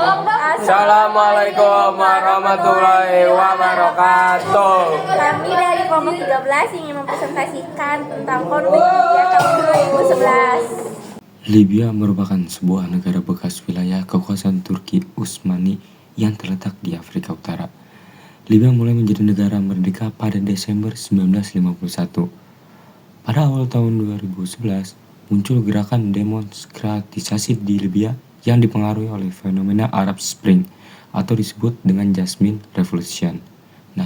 Assalamualaikum warahmatullahi wabarakatuh. Kami dari kelompok 13 ingin mempresentasikan tentang konflik Libya tahun 2011. Libya merupakan sebuah negara bekas wilayah kekuasaan Turki Utsmani yang terletak di Afrika Utara. Libya mulai menjadi negara merdeka pada Desember 1951. Pada awal tahun 2011, muncul gerakan demokratisasi di Libya yang dipengaruhi oleh fenomena Arab Spring atau disebut dengan Jasmine Revolution. Nah,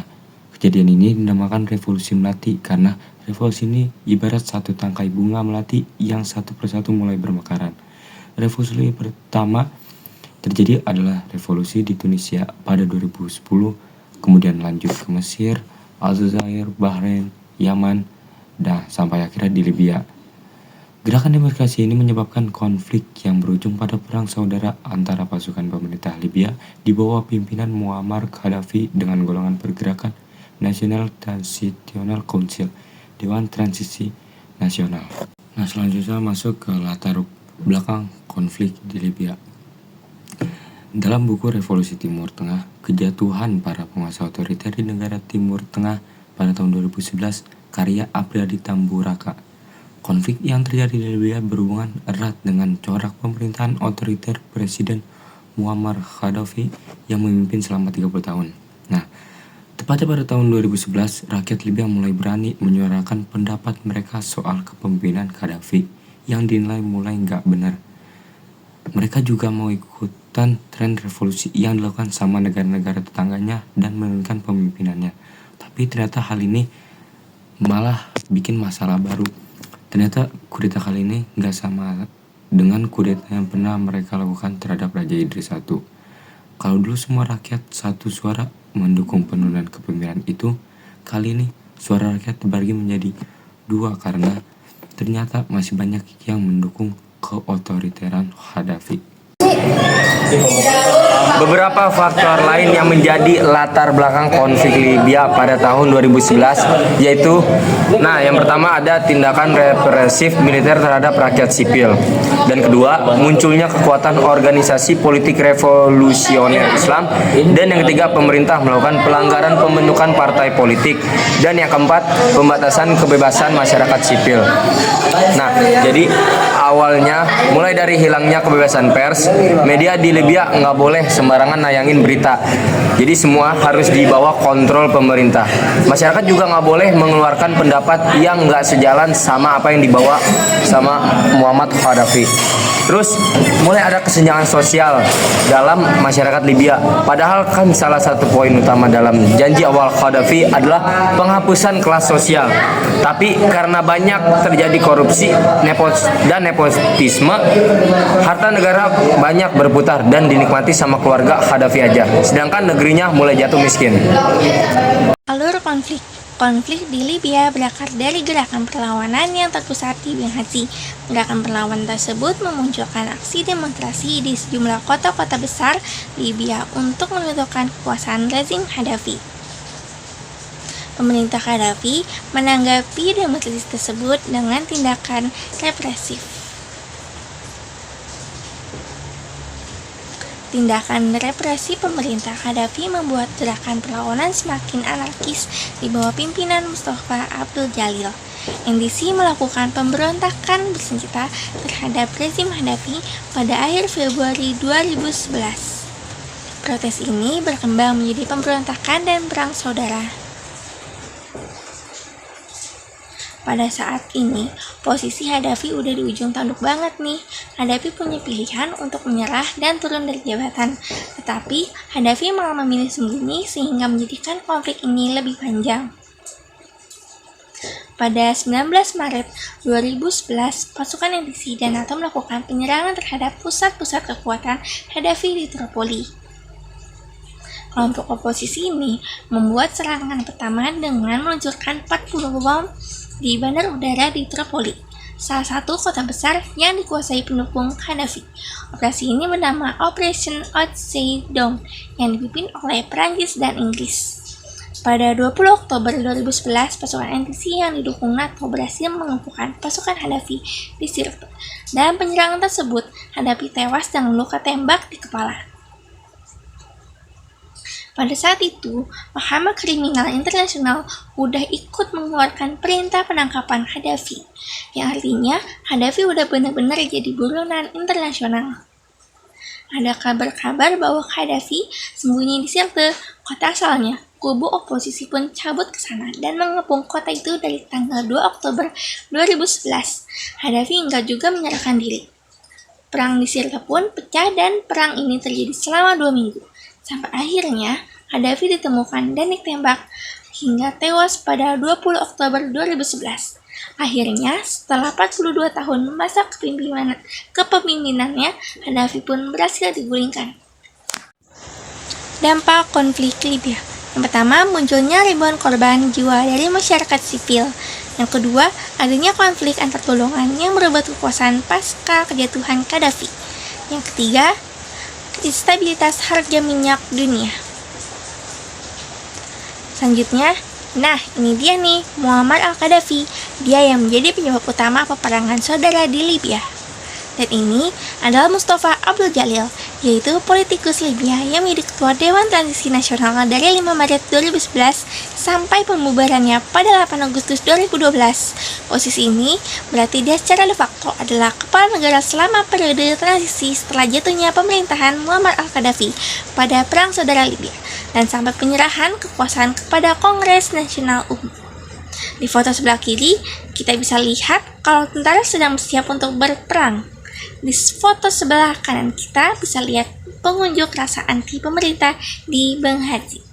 kejadian ini dinamakan Revolusi Melati karena revolusi ini ibarat satu tangkai bunga melati yang satu persatu mulai bermekaran. Revolusi pertama terjadi adalah revolusi di Tunisia pada 2010, kemudian lanjut ke Mesir, Aljazair, Bahrain, Yaman, dan sampai akhirnya di Libya. Gerakan demokrasi ini menyebabkan konflik yang berujung pada perang saudara antara pasukan pemerintah Libya di bawah pimpinan Muammar Gaddafi dengan golongan pergerakan National Transitional Council, Dewan Transisi Nasional. Nah, selanjutnya masuk ke latar belakang konflik di Libya. Dalam buku Revolusi Timur Tengah, Kejatuhan Para Penguasa Otoriter di Negara Timur Tengah pada tahun 2011, karya Apriyadi Tamburaka, konflik yang terjadi di Libya berhubungan erat dengan corak pemerintahan otoriter Presiden Muammar Gaddafi yang memimpin selama 30 tahun. Nah, tepatnya pada tahun 2011, rakyat Libya mulai berani menyuarakan pendapat mereka soal kepemimpinan Gaddafi yang dinilai mulai nggak benar. Mereka juga mau ikutan tren revolusi yang dilakukan sama negara-negara tetangganya dan menurunkan pemimpinannya. Tapi ternyata hal ini malah bikin masalah baru. Ternyata kudeta kali ini nggak sama dengan kudeta yang pernah mereka lakukan terhadap Raja Idris I. Kalau dulu semua rakyat satu suara mendukung penurunan kepemimpinan itu, kali ini suara rakyat terbagi menjadi dua karena ternyata masih banyak yang mendukung keotoriteran Gaddafi. Beberapa faktor lain yang menjadi latar belakang konflik Libya pada tahun 2011 yaitu, yang pertama ada tindakan represif militer terhadap rakyat sipil, dan kedua munculnya kekuatan organisasi politik revolusioner Islam, dan yang ketiga pemerintah melakukan pelanggaran pembentukan partai politik, dan yang keempat pembatasan kebebasan masyarakat sipil. Nah, jadi awalnya mulai dari hilangnya kebebasan pers, media di Libya nggak boleh sembarangan nayangin berita. Jadi semua harus di bawah kontrol pemerintah. Masyarakat juga nggak boleh mengeluarkan pendapat yang nggak sejalan sama apa yang dibawa sama Muammar Gaddafi. Terus mulai ada kesenjangan sosial dalam masyarakat Libya. Padahal kan salah satu poin utama dalam janji awal Gaddafi adalah penghapusan kelas sosial. Tapi karena banyak terjadi korupsi dan nepotisme, harta negara banyak berputar dan dinikmati sama keluarga Gaddafi aja. Sedangkan negerinya mulai jatuh miskin. Alur konflik di Libya berakar dari gerakan perlawanan yang terpusat di Benghazi. Gerakan perlawanan tersebut memunculkan aksi demonstrasi di sejumlah kota-kota besar Libya untuk menentukan kekuasaan rezim Gaddafi. Pemerintah Gaddafi menanggapi demonstrasi tersebut dengan tindakan represif. Tindakan represi pemerintah Gaddafi membuat gerakan perlawanan semakin anarkis di bawah pimpinan Mustafa Abdul Jalil. NDC melakukan pemberontakan bersenjata terhadap rezim Gaddafi pada akhir Februari 2011. Protes ini berkembang menjadi pemberontakan dan perang saudara. Pada saat ini, posisi Gaddafi udah di ujung tanduk banget nih. Gaddafi punya pilihan untuk menyerah dan turun dari jabatan. Tetapi, Gaddafi malah memilih sembunyi sehingga menjadikan konflik ini lebih panjang. Pada 19 Maret 2011, pasukan NDC dan NATO melakukan penyerangan terhadap pusat-pusat kekuatan Gaddafi di Tripoli. Kelompok oposisi ini membuat serangan pertama dengan meluncurkan 40 bom di bandar udara di Tripoli, salah satu kota besar yang dikuasai pendukung Gaddafi. Operasi ini bernama Operation Outside Dome yang dipimpin oleh Perancis dan Inggris. Pada 20 Oktober 2011, pasukan NTC yang didukung NATO berhasil mengelumpuhkan pasukan Gaddafi di Sirte. Dalam penyerangan tersebut, Gaddafi tewas dengan luka tembak di kepala. Pada saat itu, Mahkamah Kriminal Internasional udah ikut mengeluarkan perintah penangkapan Gaddafi, yang artinya Gaddafi udah benar-benar jadi buronan internasional. Ada kabar-kabar bahwa Gaddafi sembunyi di Sirte, kota asalnya. Kubu oposisi pun cabut ke sana dan mengepung kota itu dari tanggal 2 Oktober 2011. Gaddafi enggak juga menyerahkan diri. Perang di Sirte pun pecah dan perang ini terjadi selama 2 minggu. Sampai akhirnya Gaddafi ditemukan dan ditembak hingga tewas pada 20 Oktober 2011. Akhirnya, setelah 42 tahun masa kepemimpinannya, Gaddafi pun berhasil digulingkan. Dampak konflik Libya. Yang pertama, munculnya ribuan korban jiwa dari masyarakat sipil. Yang kedua, adanya konflik antar golongan yang merebut kekuasaan pasca kejatuhan Gaddafi. Yang ketiga, instabilitas harga minyak dunia. Selanjutnya, nah ini dia nih, Muammar al-Gaddafi. Dia yang menjadi penyebab utama peperangan saudara di Libya. Dan ini adalah Mustafa Abdul Jalil, yaitu politikus Libya yang menjadi ketua Dewan Transisi Nasional dari 5 Maret 2011 sampai pembubarannya pada 8 Agustus 2012. Posisi ini berarti dia secara de facto adalah kepala negara selama periode transisi setelah jatuhnya pemerintahan Muammar al-Gaddafi pada Perang Saudara Libya dan sampai penyerahan kekuasaan kepada Kongres Nasional Umum. Di foto sebelah kiri, kita bisa lihat kalau tentara sedang bersiap untuk berperang. Di foto sebelah kanan kita bisa lihat pengunjuk rasa anti pemerintah di Benghazi.